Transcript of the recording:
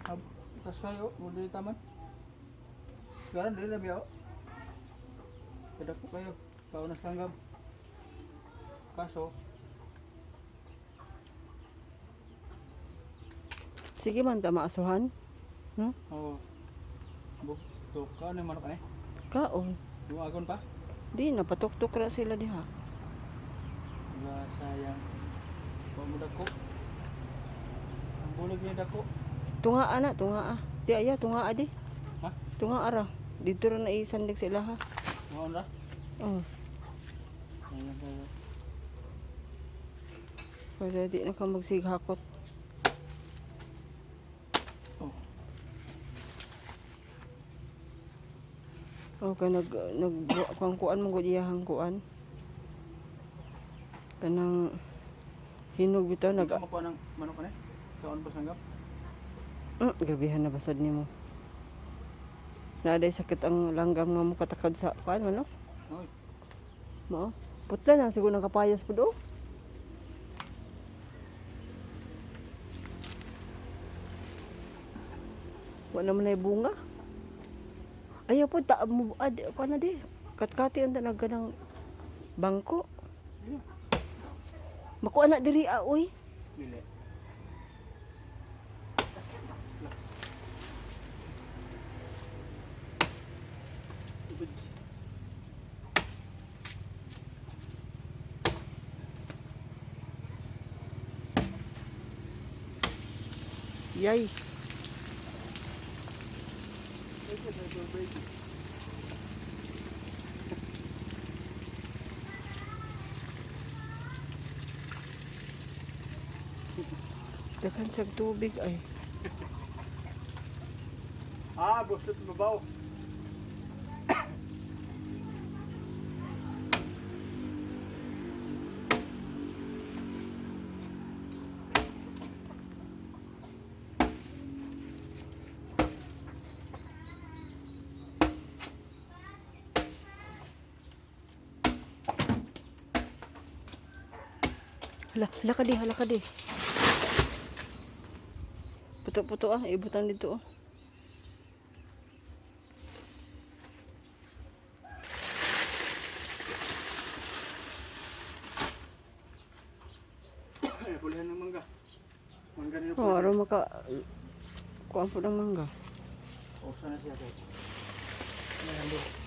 Tas kayo, muli taman. Sekarang dili na biyaw. Kada ko kayo, kaunas langgam. Kaso, Sige man ta maasuhan. No? oh, bukto ka ano yung manok eh? Kaon. Duagon pa? Di na patok-tok ra sila diha. Wala sayang. Huwag mo dako. Ang bulig niya dako. Tunga ana, tunga ah. Di aya tunga di. Ha? Tunga ara. Dito ra na isandig sila ha. Mga na? Oh. Ayan tayo. Para di na ka magsighakot. Oh. Okay, kuan mo gud iyahang kuan. Kanang hinog bitaw Nag nag makuha ng manok eh? Kaon pa sanggap? grabihan na basad nimo. Naaday sakit ang langgam nga mo katakad sa kuan manok. Oy. Mo. Putla na siguro ng kapayas pud oh. Wala man ay bunga. Ayaw po, kuan na di. Katkati ang tanaga ng bangko. Sige. Makuha na diri uy. Dili. Yay. Dakan sa tubig ay. Ah, bustot mabaw. Hala ka di. Puto-puto ah, ibutan dito oh. Eh, pulihan ng mangga. Mangga nila Oh, aron maka kuan po ng mangga. Oh, sana siya ko. Ayan,